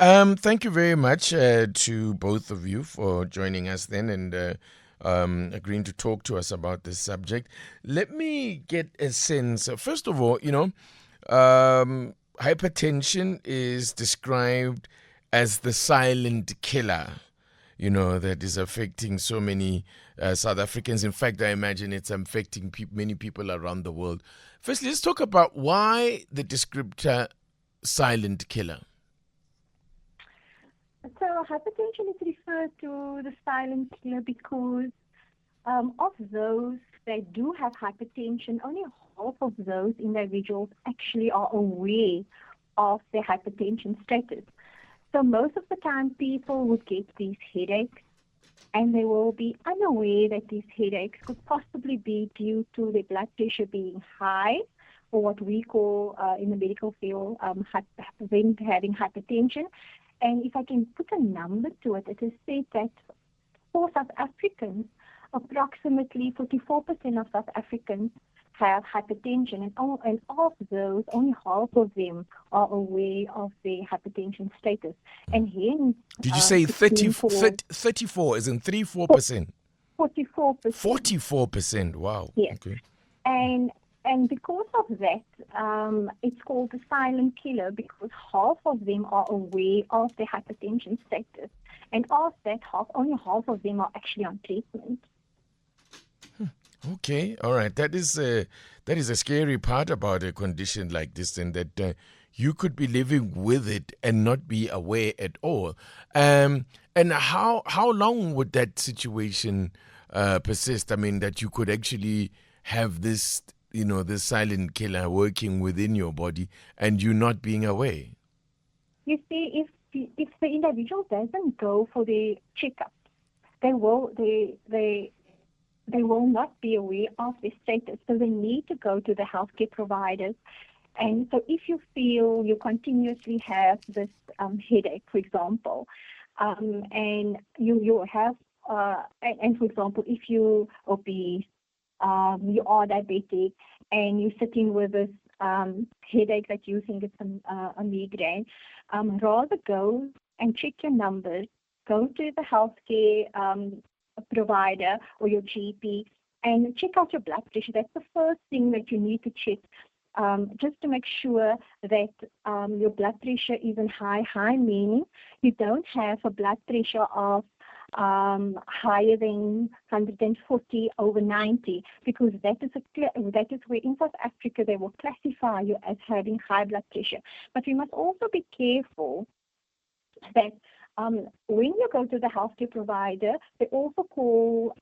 Thank you very much to both of you for joining us then and agreeing to talk to us about this subject. Let me get a sense. First of all, hypertension is described as the silent killer, that is affecting so many South Africans. In fact, I imagine it's affecting many people around the world. Firstly, let's talk about why the descriptor silent killer. So hypertension is referred to the silent killer because of those that do have hypertension, only half of those individuals actually are aware of their hypertension status. So most of the time people would get these headaches and they will be unaware that these headaches could possibly be due to their blood pressure being high or what we call in the medical field them having hypertension. And if I can put a number to it, it is said that for South Africans, approximately 44% of South Africans have hypertension, and of those, only half of them are aware of their hypertension status. And hence, Did you say 34, as in 34%? 44%. 44%, wow. Yes. Okay. And because of that, it's called the silent killer because half of them are aware of their hypertension status. And of that half, only half of them are actually on treatment. Okay, all right. That is a scary part about a condition like this, and that you could be living with it and not be aware at all. And how long would that situation persist? I mean, that you could actually have this, this silent killer working within your body and you not being aware. You see, if the individual doesn't go for the checkup, they will not be aware of their status. So they need to go to the healthcare providers. And so if you feel you continuously have this headache, for example, and you have, and for example, if you obese, you are diabetic, and you're sitting with this headache that you think it's a migraine, rather go and check your numbers, go to the healthcare provider or your GP and check out your blood pressure. That's the first thing that you need to check, just to make sure that your blood pressure isn't high meaning you don't have a blood pressure of higher than 140 over 90, because that is where in South Africa they will classify you as having high blood pressure. But we must also be careful that when you go to the healthcare provider, they also call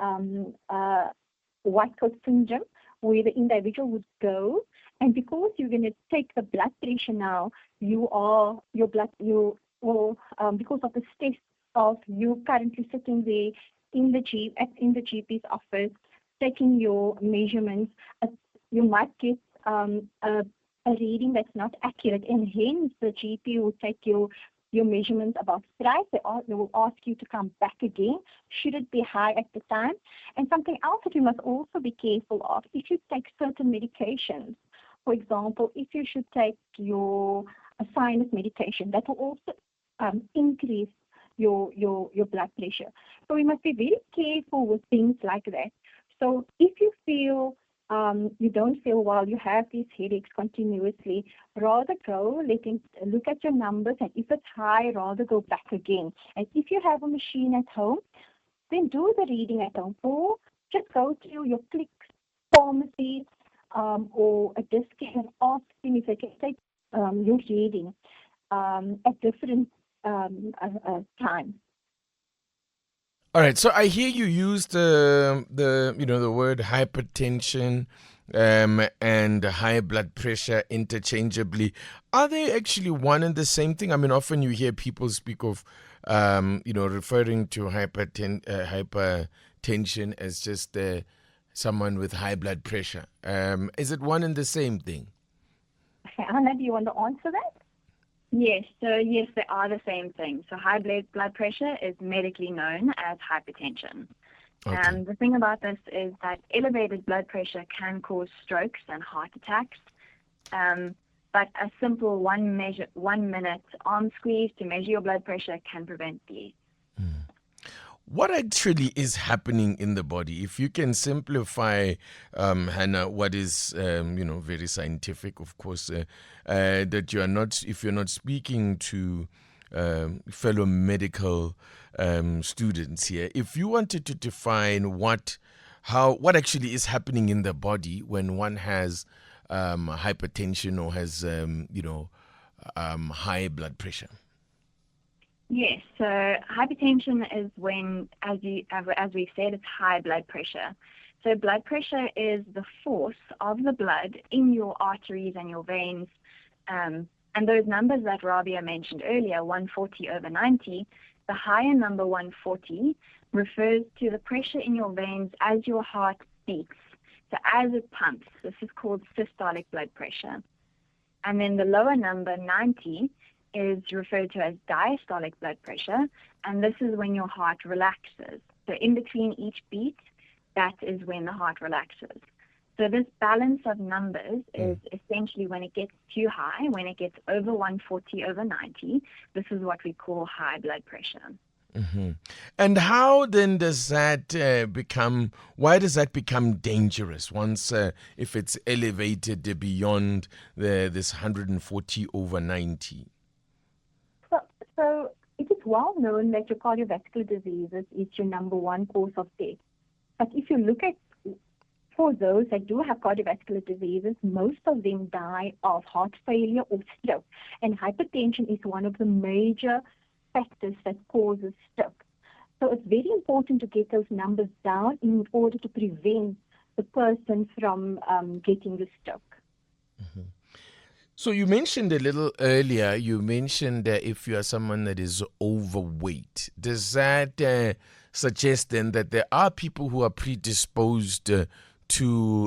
white coat syndrome, where the individual would go, and because you're going to take the blood pressure now, because of the stress of you currently sitting there in the GP's office, taking your measurements, you might get a reading that's not accurate, and hence the GP will take your measurements about thrice. They will ask you to come back again, should it be high at the time. And something else that you must also be careful of, if you take certain medications, for example, if you should take your sinus medication, that will also increase your blood pressure. So we must be very careful with things like that. So if you feel you don't feel well, you have these headaches continuously, rather go, look at your numbers, and if it's high, rather go back again. And if you have a machine at home, then do the reading at home, or just go to your Clicks pharmacy or a discount and ask them if they can take your reading at different times. All right, so I hear you use the word hypertension and high blood pressure interchangeably. Are they actually one and the same thing? I mean, often you hear people speak of referring to hypertension as just someone with high blood pressure. Is it one and the same thing? Okay, Anna, do you want to answer that? Yes, they are the same thing. So high blood pressure is medically known as hypertension. Okay. The thing about this is that elevated blood pressure can cause strokes and heart attacks. but a simple 1 minute arm squeeze to measure your blood pressure can prevent bleeds. What actually is happening in the body? If you can simplify, Hannah, what is very scientific, of course, that you are not, if you're not speaking to fellow medical students here, if you wanted to define what actually is happening in the body when one has hypertension or has high blood pressure. Yes, so hypertension is when, as we've said, it's high blood pressure. So blood pressure is the force of the blood in your arteries and your veins. And those numbers that Rabia mentioned earlier, 140/90, the higher number 140 refers to the pressure in your veins as your heart beats. So as it pumps, this is called systolic blood pressure. And then the lower number, 90, is referred to as diastolic blood pressure, and this is when your heart relaxes. So in between each beat, that is when the heart relaxes. So this balance of numbers is essentially when it gets too high, when it gets over 140/90, this is what we call high blood pressure. Mm-hmm. And how then does that why does that become dangerous once, if it's elevated beyond this 140/90? So it is well known that your cardiovascular diseases is your number one cause of death. But if you look at, for those that do have cardiovascular diseases, most of them die of heart failure or stroke. And hypertension is one of the major factors that causes stroke. So it's very important to get those numbers down in order to prevent the person from getting the stroke. Mm-hmm. So you mentioned a little earlier, if you are someone that is overweight, does that suggest then that there are people who are predisposed to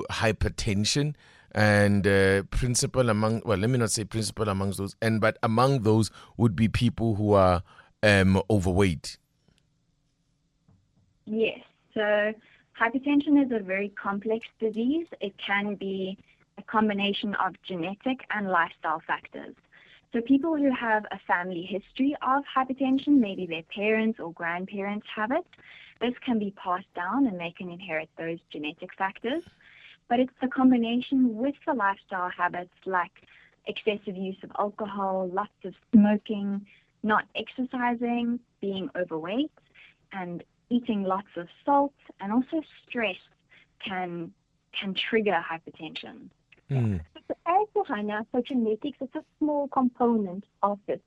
hypertension and principal among, well, let me not say principal amongst those, but among those would be people who are overweight? Yes, so hypertension is a very complex disease. It can be a combination of genetic and lifestyle factors. So people who have a family history of hypertension, maybe their parents or grandparents have it, this can be passed down and they can inherit those genetic factors. But it's the combination with the lifestyle habits like excessive use of alcohol, lots of smoking, not exercising, being overweight, and eating lots of salt, and also stress can trigger hypertension. So as Johanna, so genetics is a small component of this.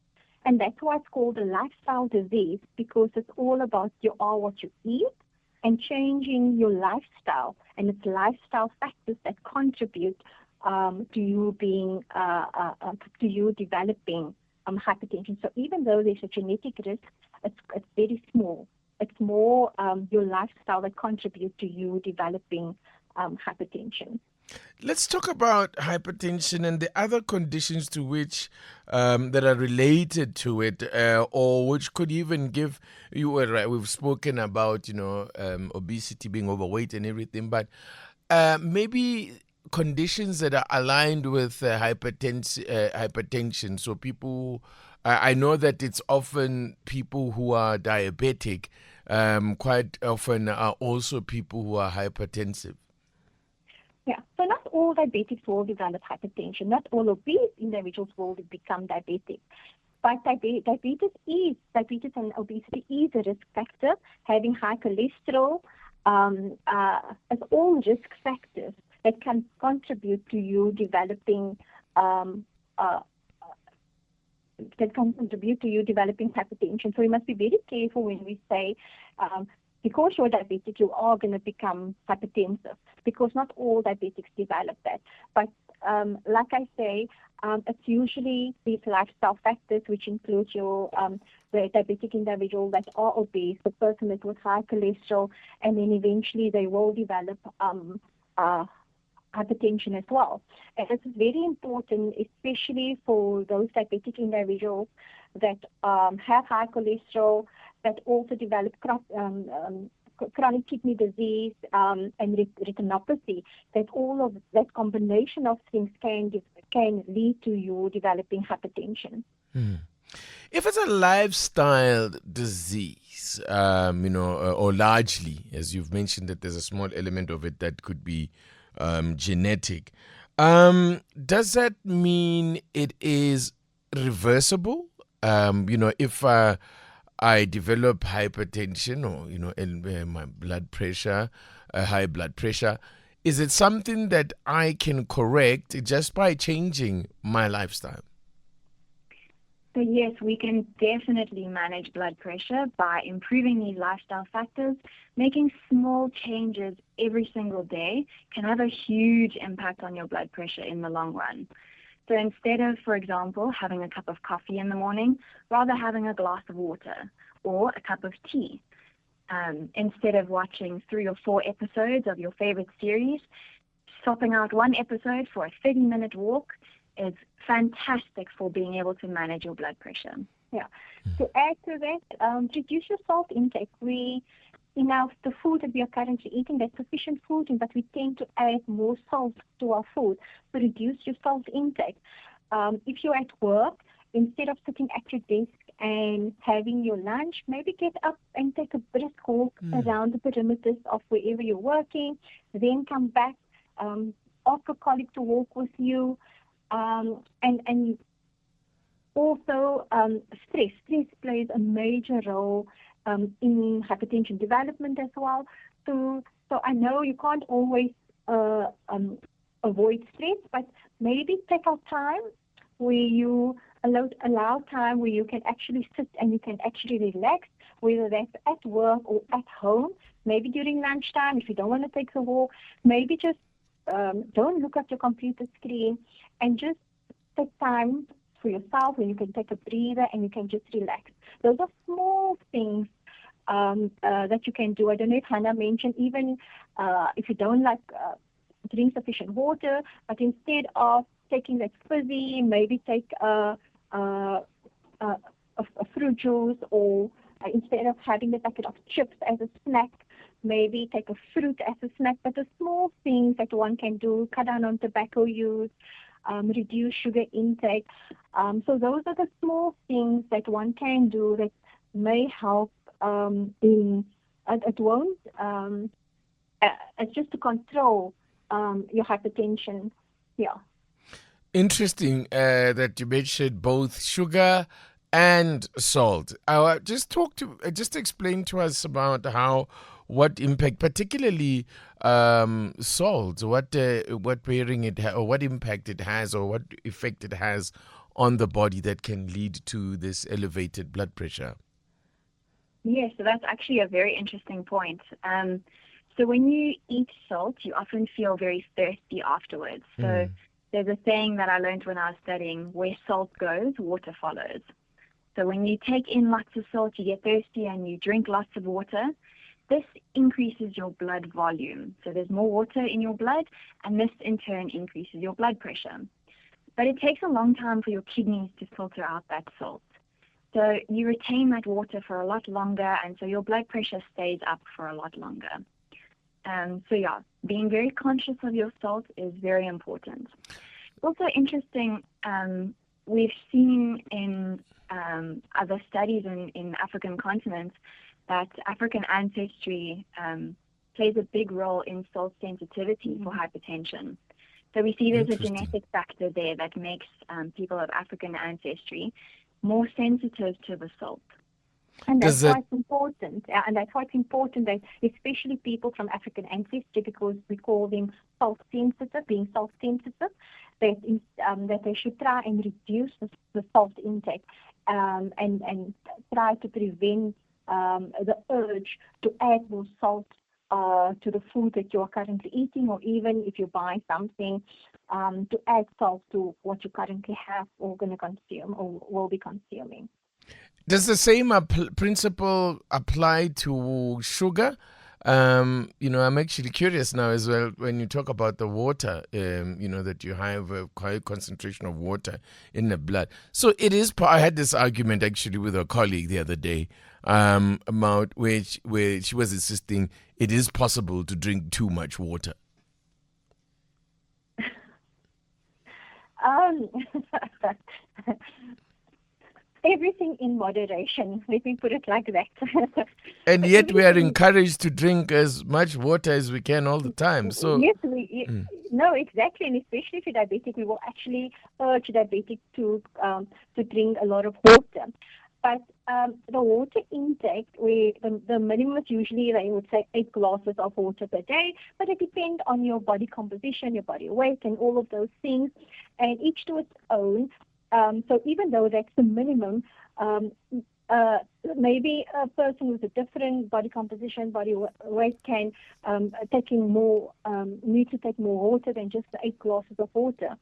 And that's why it's called a lifestyle disease, because it's all about you are what you eat and changing your lifestyle. And it's lifestyle factors that contribute to you being, to you developing hypertension. So even though there's a genetic risk, it's very small. It's more your lifestyle that contributes to you developing hypertension. Let's talk about hypertension and the other conditions to which that are related to it, or which could even give you. We've spoken about obesity, being overweight, and everything, but maybe conditions that are aligned with hypertension. So people, I know that it's often people who are diabetic. Quite often are also people who are hypertensive. Yeah, so not all diabetics will develop hypertension. Not all obese individuals will become diabetic. But diabetes and obesity is a risk factor. Having high cholesterol is all risk factors that can contribute to you developing hypertension. So we must be very careful when we say, because you're diabetic, you are going to become hypertensive, because not all diabetics develop that. But like I say, it's usually these lifestyle factors, which include your the diabetic individual that are obese, the person that with high cholesterol, and then eventually they will develop hypertension as well. And this is very important, especially for those diabetic individuals that have high cholesterol, that also develop chronic kidney disease and retinopathy, that all of that combination of things can lead to you developing hypertension. If it's a lifestyle disease, or largely, as you've mentioned, that there's a small element of it that could be genetic, does that mean it is reversible? If I develop hypertension or, my blood pressure, high blood pressure, is it something that I can correct just by changing my lifestyle? So yes, we can definitely manage blood pressure by improving these lifestyle factors. Making small changes every single day can have a huge impact on your blood pressure in the long run. So instead of, for example, having a cup of coffee in the morning, rather having a glass of water or a cup of tea. Instead of watching 3 or 4 episodes of your favorite series, swapping out one episode for a 30-minute walk is fantastic for being able to manage your blood pressure. Yeah. To add to that, reduce your salt intake. The food that we are currently eating, that's sufficient food, but we tend to add more salt to our food. So reduce your salt intake. If you're at work, instead of sitting at your desk and having your lunch, maybe get up and take a brisk walk around the perimeters of wherever you're working, then come back, ask a colleague to walk with you, and also stress. Stress plays a major role in hypertension development as well. So I know you can't always avoid stress, but maybe take out time where you allow time where you can actually sit and you can actually relax, whether that's at work or at home. Maybe during lunchtime, if you don't want to take the walk, maybe just don't look at your computer screen and just take time for yourself where you can take a breather and you can just relax. Those are small things that you can do. I don't know if Hannah mentioned, even if you don't like drink sufficient water, but instead of taking that fizzy, maybe take a fruit juice, or instead of having the packet of chips as a snack, maybe take a fruit as a snack. But the small things that one can do: cut down on tobacco use, reduce sugar intake. So those are the small things that one can do that may help it won't. It's just to control your hypertension. Yeah. Interesting that you mentioned both sugar and salt. Just explain to us about what impact, particularly salt, what bearing it or what impact it has, or what effect it has on the body that can lead to this elevated blood pressure. Yes, so that's actually a very interesting point. So when you eat salt, you often feel very thirsty afterwards. So there's a saying that I learned when I was studying: where salt goes, water follows. So when you take in lots of salt, you get thirsty and you drink lots of water. This increases your blood volume. So there's more water in your blood, and this in turn increases your blood pressure. But it takes a long time for your kidneys to filter out that salt. So you retain that water for a lot longer, and so your blood pressure stays up for a lot longer. Being very conscious of your salt is very important. It's also interesting, we've seen in other studies in African continents that African ancestry plays a big role in salt sensitivity for hypertension. So we see there's a genetic factor there that makes people of African ancestry more sensitive to the salt. And that's why it's important. And that's why it's important that especially people from African ancestry, because we call them salt sensitive, being salt sensitive, that they should try and reduce the salt intake and try to prevent the urge to add more salt to the food that you are currently eating, or even if you buy something, to add salt to what you currently have or going to consume or will be consuming. Does the same principle apply to sugar? I'm actually curious now as well when you talk about the water, that you have a high concentration of water in the blood. So it is, I had this argument actually with a colleague the other day about where she was insisting it is possible to drink too much water. Um, everything in moderation. Let me put it like that. And So yet we are everything. encouraged to drink as much water as we can all the time. So, Yes, mm, no, exactly, and especially if you're diabetic, we will actually urge diabetic to drink a lot of water. But the water intake, the minimum is usually, they would say, 8 glasses of water per day, but it depends on your body composition, your body weight, and all of those things, and each to its own. So even though that's the minimum, um, uh, maybe a person with a different body composition, weight can need to take more water than just the 8 glasses of water.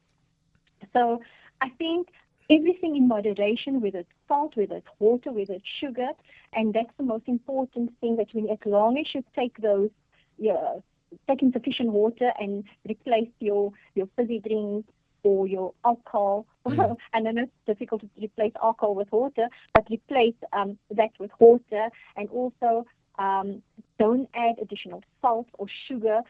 So I think everything in moderation, whether it's salt, whether it's water, whether it's sugar, and that's the most important thing, that as long as you take those, yeah, taking sufficient water and replace your fizzy drinks or your alcohol. mm, And I know it's difficult to replace alcohol with water, but replace that with water, and also don't add additional salt or sugar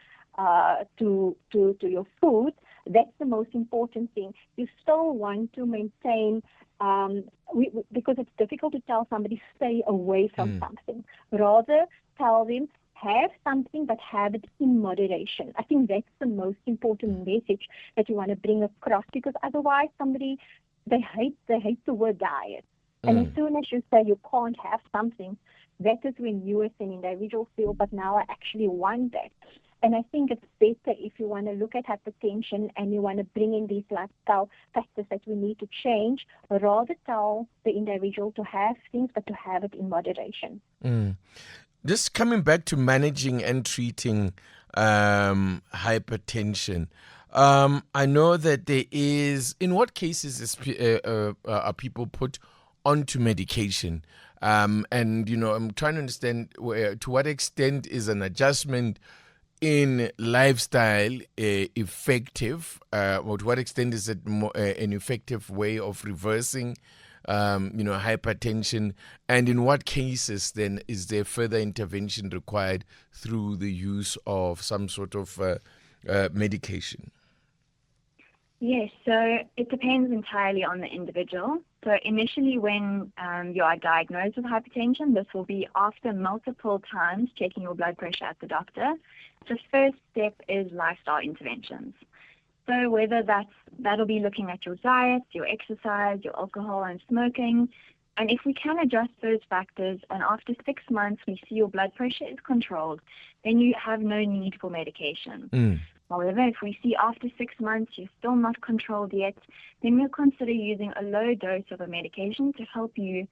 to your food. That's the most important thing. You still want to maintain, because it's difficult to tell somebody stay away from mm, something. Rather, tell them have something, but have it in moderation. I think that's the most important message that you want to bring across, because otherwise they hate the word diet. And as mm. soon as you say you can't have something, that is when you as an individual feel, but now I actually want that. And I think it's better, if you want to look at hypertension and you want to bring in these lifestyle factors that we need to change, rather tell the individual to have things, but to have it in moderation. Mm. Just coming back to managing and treating hypertension. I know that there is, in what cases are people put onto medication? And, I'm trying to understand to what extent is an adjustment in lifestyle effective, or to what extent is it an effective way of reversing hypertension, and in what cases then is there further intervention required through the use of some sort of medication? Yes, so it depends entirely on the individual. So initially when you are diagnosed with hypertension, this will be after multiple times checking your blood pressure at the doctor. The first step is lifestyle interventions. So whether that'll be looking at your diet, your exercise, your alcohol and smoking. And if we can adjust those factors and after 6 months we see your blood pressure is controlled, then you have no need for medication. Mm. However, if we see after 6 months you're still not controlled yet, then we'll consider using a low dose of a medication to help you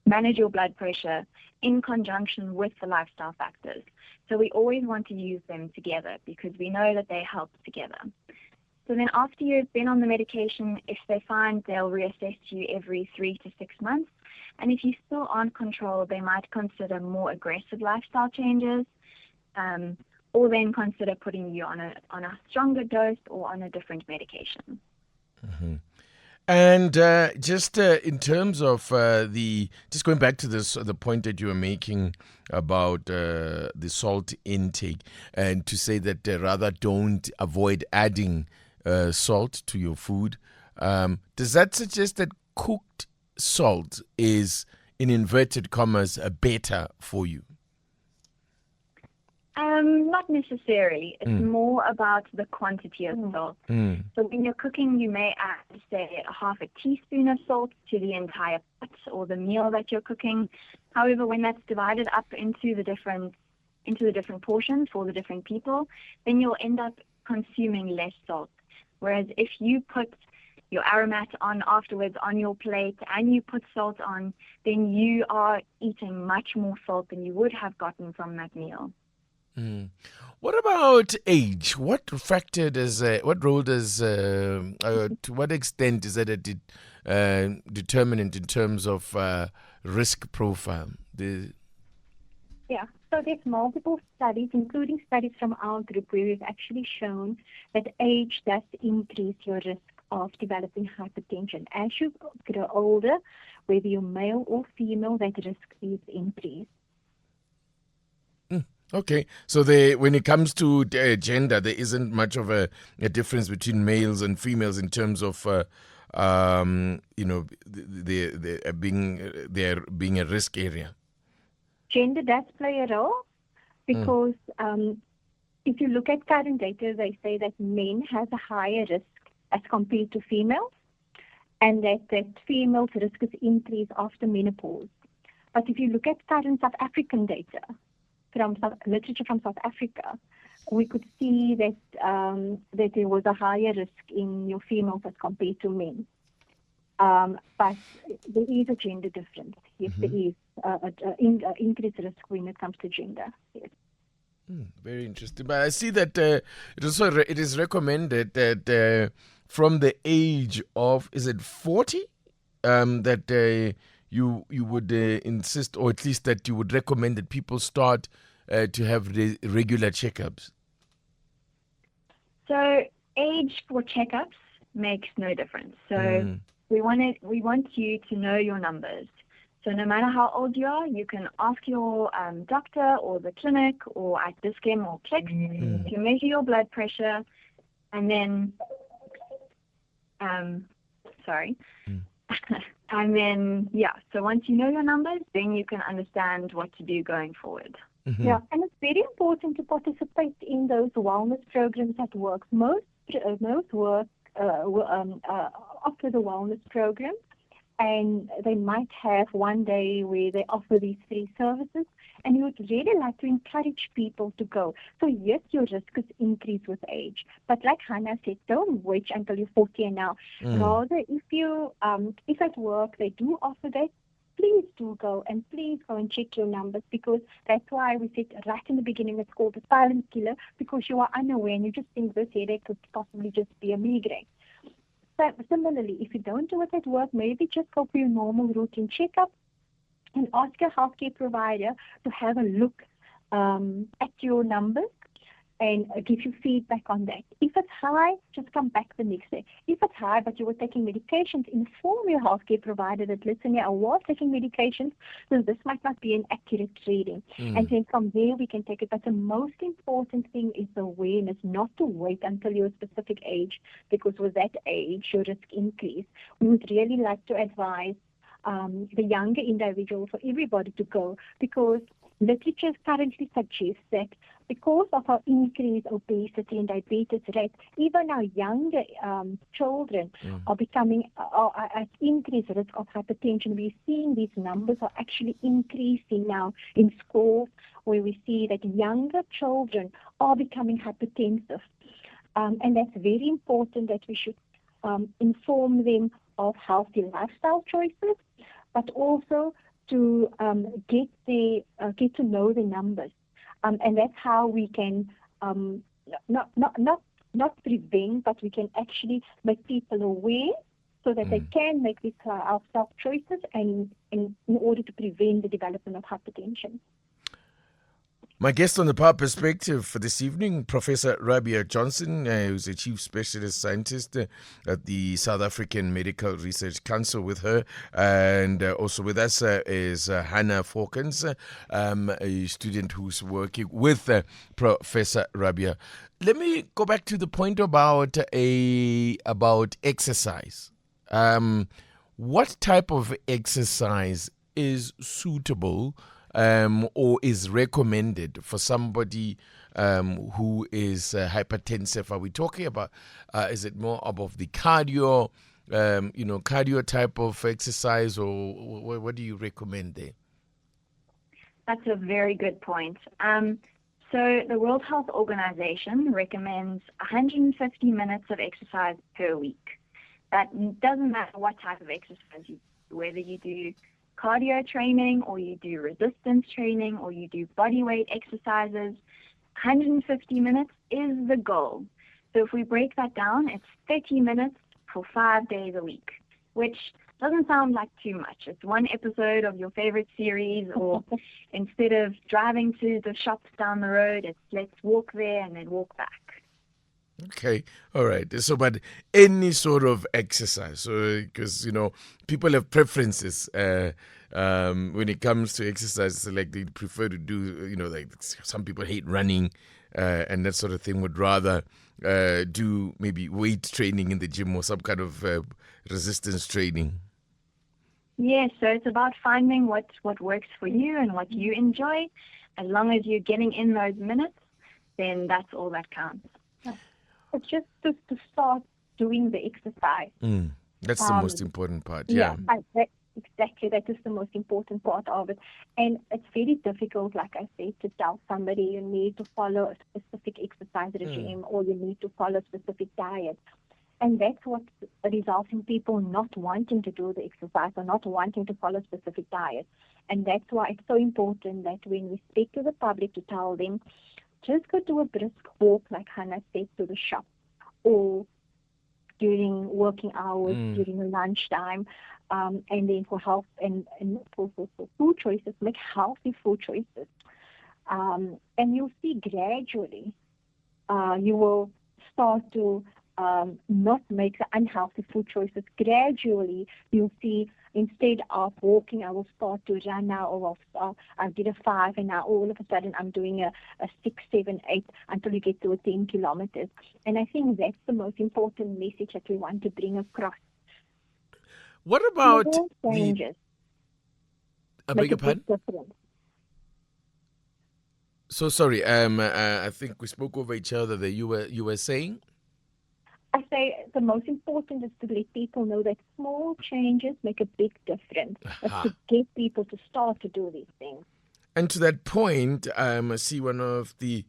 manage your blood pressure in conjunction with the lifestyle factors. So we always want to use them together because we know that they help together. So then after you've been on the medication, if they find, they'll reassess you every 3 to 6 months. And if you still aren't controlled, they might consider more aggressive lifestyle changes. Or then consider putting you on a stronger dose or on a different medication. Mm-hmm. And just in terms of just going back to the point that you were making about the salt intake, and to say that rather don't avoid adding salt to your food, does that suggest that cooked salt is, in inverted commas, better for you? Not necessarily. It's more about the quantity of salt. Mm. So when you're cooking, you may add, say, a half a teaspoon of salt to the entire pot or the meal that you're cooking. However, when that's divided up into the different portions for the different people, then you'll end up consuming less salt. Whereas if you put your aromat on afterwards on your plate and you put salt on, then you are eating much more salt than you would have gotten from that meal. Mm. What about age? What role does, to what extent is that a determinant in terms of risk profile? Yeah, so there's multiple studies, including studies from our group, where we've actually shown that age does increase your risk of developing hypertension. As you grow older, whether you're male or female, that risk is increased. Okay, so when it comes to gender, there isn't much of a difference between males and females in terms of, there being a risk area. Gender does play a role because if you look at current data, they say that men have a higher risk as compared to females, and that females' risk is increased after menopause. But if you look at current South African data, literature from South Africa, we could see that that there was a higher risk in your females as compared to men. But there is a gender difference. Yes, there is an increased risk when it comes to gender. Yes. Very interesting. But I see that it is recommended that from the age of, is it 40, that you would insist, or at least that you would recommend that people start to have regular checkups. So age for checkups makes no difference. So we want you to know your numbers. So no matter how old you are, you can ask your doctor or the clinic or at Dischem or Clicks to measure your blood pressure, and then, and then, so once you know your numbers, then you can understand what to do going forward. Mm-hmm. Yeah, and it's very important to participate in those wellness programs at work. Most work offer the wellness program, and they might have one day where they offer these free services, and you would really like to encourage people to go. So yes, your risk is increased with age, but like Hannah said, don't wait until you're 40 and now. Rather, if at work they do offer that, please do go, and please go and check your numbers, because that's why we said right in the beginning it's called the silent killer, because you are unaware and you just think this headache could possibly just be a migraine. So similarly, if you don't do it at work, maybe just go for your normal routine checkup and ask your healthcare provider to have a look at your numbers and give you feedback on that. If it's high, just come back the next day. If it's high but you were taking medications, inform your healthcare provider that, listen, I was taking medications, so this might not be an accurate reading. And then from there we can take it. But the most important thing is awareness, not to wait until you're a specific age, because with that age, your risk increase. We would really like to advise the younger individuals, for everybody to go, because literature currently suggests that because of our increased obesity and diabetes rate, even our younger children are becoming at increased risk of hypertension. We're seeing these numbers are actually increasing now in schools, where we see that younger children are becoming hypertensive. And that's very important, that we should inform them of healthy lifestyle choices, but also to get to know the numbers, and that's how we can not prevent, but we can actually make people aware, so that they can make these self choices, and in order to prevent the development of hypertension. My guest on the Power Perspective for this evening, Professor Rabia Johnson, who's a Chief Specialist Scientist at the South African Medical Research Council with her. And also with us is Hannah Falkens, a student who's working with Professor Rabia. Let me go back to the point about exercise. What type of exercise is suitable or is recommended for somebody who is hypertensive? Are we talking about, is it more about the cardio type of exercise, or what do you recommend there? That's a very good point. So the World Health Organization recommends 150 minutes of exercise per week. That doesn't matter what type of exercise you do, whether you do cardio training or you do resistance training or you do body weight exercises. 150 minutes is the goal. So if we break that down, it's 30 minutes for 5 days a week, which doesn't sound like too much. It's one episode of your favorite series, or instead of driving to the shops down the road, it's let's walk there and then walk back. Okay, all right. So, but any sort of exercise, so because people have preferences when it comes to exercise, like they prefer to do, like some people hate running and that sort of thing, would rather do maybe weight training in the gym or some kind of resistance training. Yes, so it's about finding what works for you and what you enjoy. As long as you're getting in those minutes, then that's all that counts. It's just to start doing the exercise. That's the most important part, yeah. Exactly. That is the most important part of it. And it's very difficult, like I said, to tell somebody you need to follow a specific exercise regime or you need to follow a specific diet. And that's what results in people not wanting to do the exercise or not wanting to follow a specific diet. And that's why it's so important that when we speak to the public, to tell them, just go do a brisk walk, like Hannah said, to the shop, or during working hours, during lunchtime, and then for health and for food choices, make healthy food choices. And you'll see gradually you will start to not make the unhealthy food choices. Gradually, you'll see instead of walking, I will start to run now, or I did a 5, and now all of a sudden I'm doing a 6, 7, 8 until you get to 10 kilometers. And I think that's the most important message that we want to bring across. What about changes? I beg your pardon? Difference. So sorry, I think we spoke over each other that you were saying? I say the most important is to let people know that small changes make a big difference. It's to get people to start to do these things. And to that point, I see one of the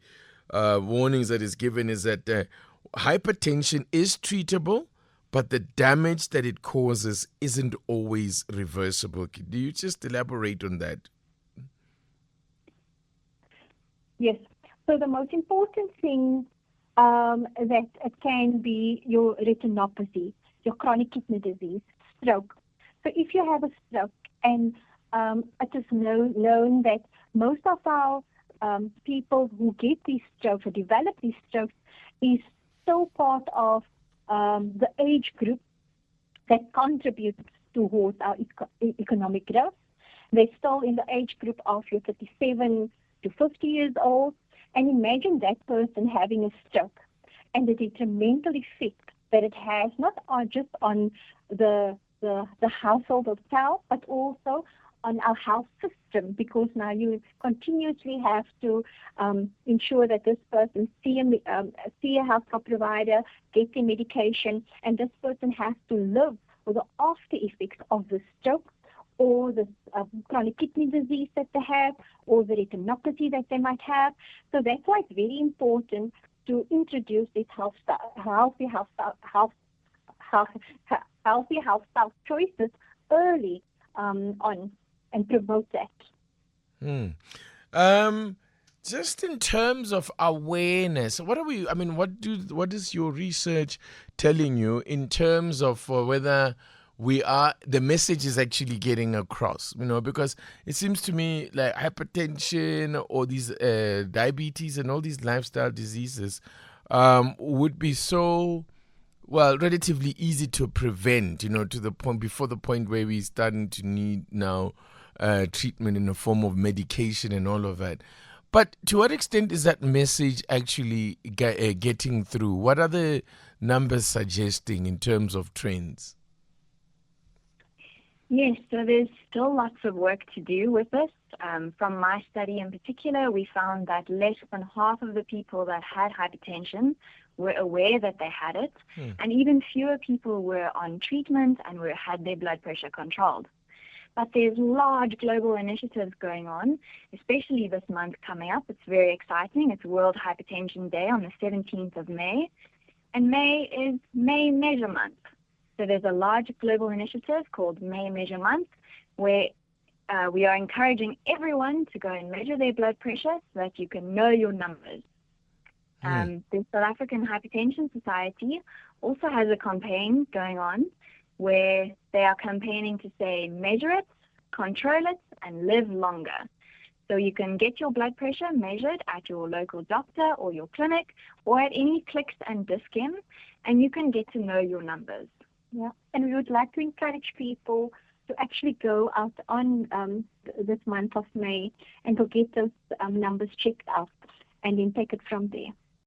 warnings that is given is that hypertension is treatable, but the damage that it causes isn't always reversible. Do you just elaborate on that? Yes. So the most important thing that it can be your retinopathy, your chronic kidney disease, stroke. So if you have a stroke, and it is known that most of our people who get these strokes or develop these strokes is still part of the age group that contributes towards our economic growth. They're still in the age group of your 37 to 50 years old. And imagine that person having a stroke and the detrimental effect that it has, not just on the household itself, but also on our health system, because now you continuously have to ensure that this person see a healthcare provider, get their medication, and this person has to live with the after effects of the stroke or the chronic kidney disease that they have, or the retinopathy that they might have. So that's why it's very important to introduce these healthy lifestyle choices early on and promote that. Just in terms of awareness, what is your research telling you in terms of whether the message is actually getting across, because it seems to me like hypertension or these diabetes and all these lifestyle diseases would be so, relatively easy to prevent, to the point, before the point where we're starting to need now treatment in the form of medication and all of that. But to what extent is that message actually getting through? What are the numbers suggesting in terms of trends? Yes, so there's still lots of work to do with this. From my study in particular, we found that less than half of the people that had hypertension were aware that they had it, and even fewer people were on treatment and had their blood pressure controlled. But there's large global initiatives going on, especially this month coming up. It's very exciting. It's World Hypertension Day on the 17th of May, and May is May Measure Month. So there's a large global initiative called May Measure Month, where we are encouraging everyone to go and measure their blood pressure so that you can know your numbers. The South African Hypertension Society also has a campaign going on where they are campaigning to say, measure it, control it, and live longer. So you can get your blood pressure measured at your local doctor or your clinic or at any Clicks and Dis-Chem, and you can get to know your numbers. Yeah, and we would like to encourage people to actually go out on this month of May and go get those numbers checked out and then take it from there.